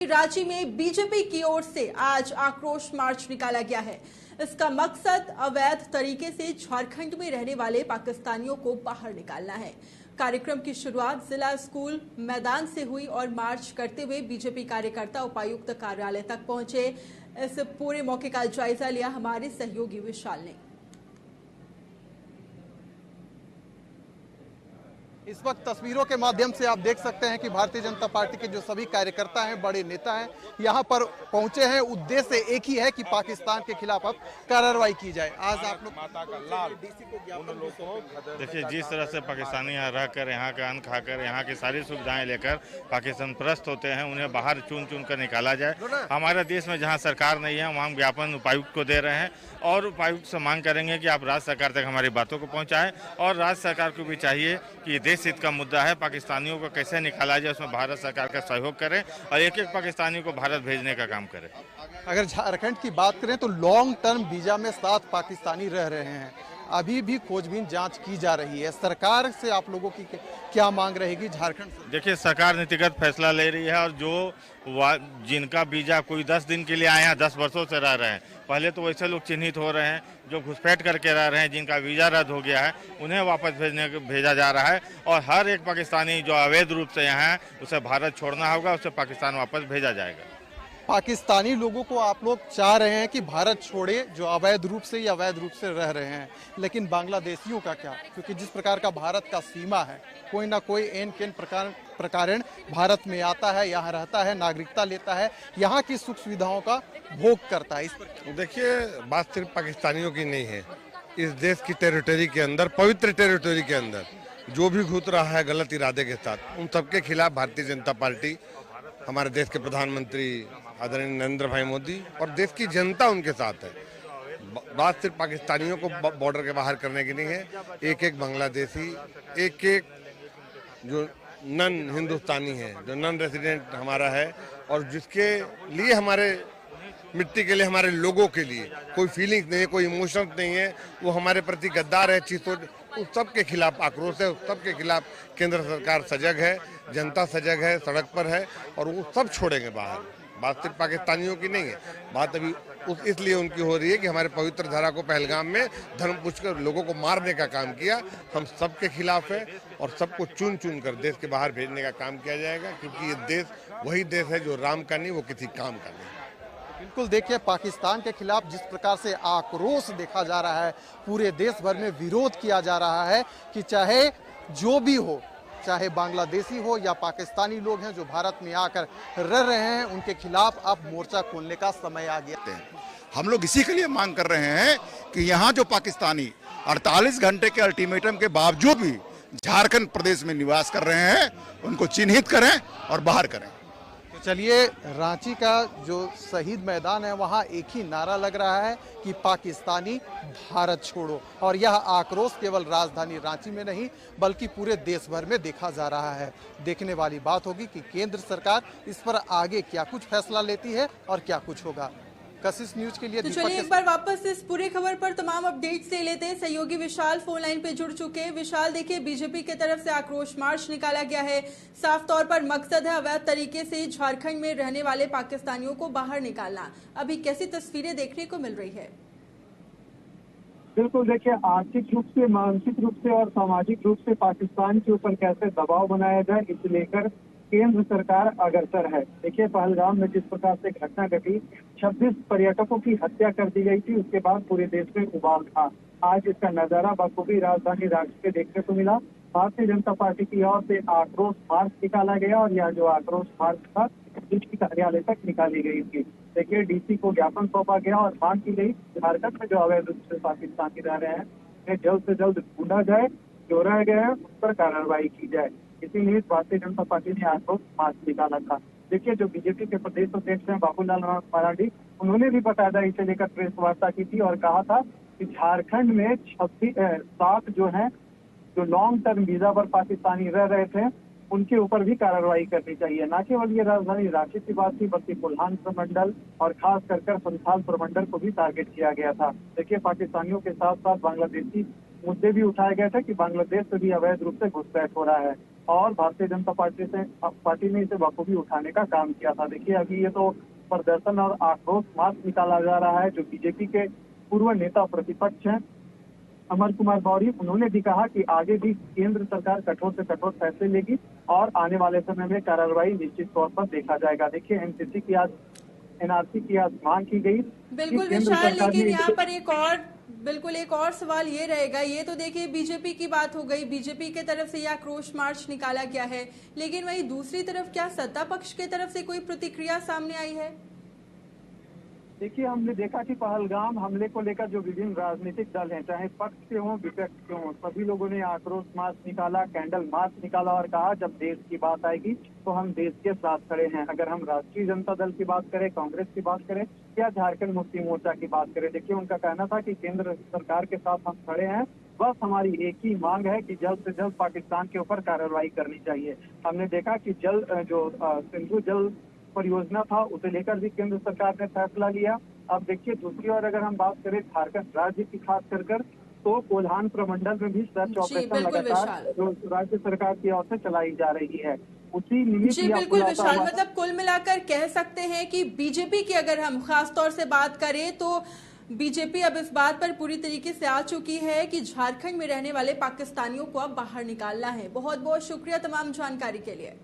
रांची में बीजेपी की ओर से आज आक्रोश मार्च निकाला गया है। इसका मकसद अवैध तरीके से झारखंड में रहने वाले पाकिस्तानियों को बाहर निकालना है। कार्यक्रम की शुरुआत जिला स्कूल मैदान से हुई और मार्च करते हुए बीजेपी कार्यकर्ता उपायुक्त कार्यालय तक पहुंचे। इस पूरे मौके का जायजा लिया हमारे सहयोगी विशाल ने। इस वक्त तस्वीरों के माध्यम से आप देख सकते हैं कि भारतीय जनता पार्टी के जो सभी कार्यकर्ता हैं, बड़े नेता हैं, यहाँ पर पहुंचे हैं। उद्देश्य एक ही है कि पाकिस्तान के खिलाफ अब कार्रवाई की जाए। आज आप लोग माता का लाल डीसी को ज्ञापन देखिए, जिस तरह से पाकिस्तानी यहाँ रहकर, यहाँ का अन्न खाकर, यहाँ की सारी सुविधाएं लेकर पाकिस्तान प्रस्त होते हैं, उन्हें बाहर चुन चुन कर निकाला जाए। हमारे देश में जहाँ सरकार नहीं है वहाँ हम ज्ञापन उपायुक्त को दे रहे हैं और उपायुक्त से मांग करेंगे कि आप राज्य सरकार तक हमारी बातों को पहुँचाएं और राज्य सरकार को भी चाहिए कि देश हित का मुद्दा है, पाकिस्तानियों को कैसे निकाला जाए उसमें भारत सरकार का सहयोग करें और एक एक पाकिस्तानी को भारत भेजने का काम करें। अगर झारखंड की बात करें तो लॉन्ग टर्म वीजा में 7 पाकिस्तानी रह रहे हैं। अभी भी खोजबीन जांच की जा रही है। सरकार से आप लोगों की क्या मांग रहेगी झारखंड से? देखिए, सरकार नीतिगत फैसला ले रही है और जो जिनका वीजा कोई 10 दिन के लिए आए हैं, 10 वर्षों से रह रहे हैं, पहले तो वैसे लोग चिन्हित हो रहे हैं जो घुसपैठ करके रह रहे हैं, जिनका वीजा रद्द हो गया है, उन्हें वापस भेजा जा रहा है और हर एक पाकिस्तानी जो अवैध रूप से यहाँ है उसे भारत छोड़ना होगा, उसे पाकिस्तान वापस भेजा जाएगा। पाकिस्तानी लोगों को आप लोग चाह रहे हैं कि भारत छोड़े जो अवैध रूप से या अवैध रूप से रह रहे हैं, लेकिन बांग्लादेशियों का क्या? क्योंकि जिस प्रकार का भारत का सीमा है, कोई ना कोई एन केन प्रकार भारत में आता है, यहाँ रहता है, नागरिकता लेता है, यहाँ की सुख सुविधाओं का भोग करता है। इस पर देखिए, बात सिर्फ पाकिस्तानियों की नहीं है। इस देश की टेरिटरी के अंदर, पवित्र टेरिटरी के अंदर जो भी घुस रहा है गलत इरादे के साथ, उन सबके खिलाफ भारतीय जनता पार्टी, हमारे देश के प्रधानमंत्री आदरणीय नरेंद्र भाई मोदी और देश की जनता उनके साथ है। बात सिर्फ पाकिस्तानियों को बॉर्डर के बाहर करने की नहीं है। एक एक बांग्लादेशी, एक एक जो नन हिंदुस्तानी है, जो नन रेसिडेंट हमारा है और जिसके लिए, हमारे मिट्टी के लिए, हमारे लोगों के लिए कोई फीलिंग्स नहीं है, कोई इमोशंस नहीं है, वो हमारे प्रति गद्दार है, उस सब के खिलाफ आक्रोश है। उस सब के खिलाफ केंद्र सरकार सजग है, जनता सजग है, सड़क पर है और वो सब छोड़ेंगे बाहर। बात सिर्फ पाकिस्तानियों की नहीं है, बात अभी इसलिए उनकी हो रही है कि हमारे पवित्र धरा को पहलगाम में धर्म पूछकर लोगों को मारने का काम किया। हम सबके खिलाफ है और सबको चुन चुन कर देश के बाहर भेजने का काम किया जाएगा, क्योंकि ये देश वही देश है जो राम का नहीं, वो किसी काम का नहीं। बिल्कुल, देखिए, पाकिस्तान के खिलाफ जिस प्रकार से आक्रोश देखा जा रहा है, पूरे देश भर में विरोध किया जा रहा है कि चाहे जो भी हो, चाहे बांग्लादेशी हो या पाकिस्तानी लोग हैं जो भारत में आकर रह रहे हैं, उनके खिलाफ अब मोर्चा खोलने का समय आ गया। हम लोग इसी के लिए मांग कर रहे हैं कि यहाँ जो पाकिस्तानी 48 घंटे के अल्टीमेटम के बावजूद भी झारखंड प्रदेश में निवास कर रहे हैं, उनको चिन्हित करें और बाहर करें। तो चलिए, रांची का जो शहीद मैदान है वहाँ एक ही नारा लग रहा है कि पाकिस्तानी भारत छोड़ो, और यह आक्रोश केवल राजधानी रांची में नहीं बल्कि पूरे देश भर में देखा जा रहा है। देखने वाली बात होगी कि केंद्र सरकार इस पर आगे क्या कुछ फैसला लेती है और क्या कुछ होगा। कशिश न्यूज के लिए तो चलिए एक बार वापस इस पूरे खबर पर तमाम अपडेट से लेते हैं। सहयोगी विशाल फोन लाइन पे जुड़ चुके हैं। विशाल, देखिए, बीजेपी की तरफ से आक्रोश मार्च निकाला गया है। साफ तौर पर मकसद है अवैध तरीके से झारखंड में रहने वाले पाकिस्तानियों को बाहर निकालना। अभी कैसी तस्वीरें देखने को मिल रही है? बिल्कुल, देखिए, आर्थिक रूप से, मानसिक रूप से और सामाजिक रूप से पाकिस्तान के ऊपर कैसे दबाव बनाया जाए, इसे लेकर केंद्र सरकार अग्रसर है। देखिए, पहलगाम में जिस प्रकार से घटना घटी, 26 पर्यटकों की हत्या कर दी गई थी, उसके बाद पूरे देश में उबाल था। आज इसका नजारा बखूबी राजधानी रांची में देखने को मिला। भारतीय जनता पार्टी की ओर से आक्रोश मार्च निकाला गया और यह जो आक्रोश मार्च था डीसी कार्यालय तक निकाली गई थी। देखिए, डीसी को ज्ञापन सौंपा गया और मांग की गई झारखंड में जो अवैध रूप से पाकिस्तानी रह रहे हैं उन्हें जल्द से जल्द ढूंढा जाए, जो रह गए हैं उन पर कार्रवाई की जाए। इसीलिए भारतीय जनता पार्टी ने आक्रोश मार्च निकाला था। देखिए, जो बीजेपी के प्रदेश अध्यक्ष हैं बाबूलाल मरांडी, उन्होंने भी बकायदा इसे लेकर प्रेस वार्ता की थी और कहा था कि झारखंड में 7 जो है, जो लॉन्ग टर्म वीजा पर पाकिस्तानी रह रहे थे, उनके ऊपर भी कार्रवाई करनी चाहिए। न केवल ये राजधानी रांची की बात थी बल्कि कोल्हान प्रमंडल और खास कर संथाल प्रमंडल को भी टारगेट किया गया था। देखिए, पाकिस्तानियों के साथ साथ बांग्लादेशी मुद्दे भी उठाए गए थे कि बांग्लादेश से भी अवैध रूप से घुसपैठ हो रहा है और भारतीय जनता पार्टी ने इसे बखूबी उठाने का काम किया था। देखिए अभी ये तो प्रदर्शन और आक्रोश मार्च निकाला जा रहा है। जो बीजेपी के पूर्व नेता प्रतिपक्ष हैं अमर कुमार मौर्य, उन्होंने भी कहा कि आगे भी केंद्र सरकार कठोर से कठोर फैसले लेगी और आने वाले समय में कार्रवाई निश्चित तौर पर देखा जाएगा। देखिए एनसीसी की आज एनआरसी की आज मांग की गई। बिल्कुल विशाल, लेकिन यहाँ पर एक और सवाल ये रहेगा। ये तो देखिए बीजेपी की बात हो गई, बीजेपी के तरफ से यह आक्रोश मार्च निकाला गया है, लेकिन वहीं दूसरी तरफ क्या सत्ता पक्ष की तरफ से कोई प्रतिक्रिया सामने आई है? देखिए हमने देखा कि पहलगाम हमले को लेकर जो विभिन्न राजनीतिक दल हैं, चाहे पक्ष के हों विपक्ष के हों, सभी लोगों ने आक्रोश मार्च निकाला, कैंडल मार्च निकाला और कहा जब देश की बात आएगी तो हम देश के साथ खड़े हैं। अगर हम राष्ट्रीय जनता दल की बात करें, कांग्रेस की बात करें या झारखंड मुक्ति मोर्चा की बात करें, देखिए उनका कहना था कि केंद्र सरकार के साथ हम खड़े हैं, बस हमारी एक ही मांग है कि जल्द से जल्द पाकिस्तान के ऊपर कार्रवाई करनी चाहिए। हमने देखा कि सिंधु जल परियोजना था उसे लेकर भी केंद्र सरकार ने फैसला लिया। अब देखिए दूसरी ओर अगर हम बात करें झारखंड राज्य की खास कर तो कोल्हान प्रमंडल में भी सर्च ऑपरेशन लगातार जो राज्य सरकार की ओर से चलाई जा रही है। उसी निमित्त जी बिल्कुल विशाल, मतलब कुल मिलाकर कह सकते हैं कि बीजेपी की अगर हम खास तौर से बात करें तो बीजेपी अब इस बात पर पूरी तरीके से आ चुकी है कि झारखंड में रहने वाले पाकिस्तानियों को अब बाहर निकालना है। बहुत बहुत शुक्रिया तमाम जानकारी के लिए।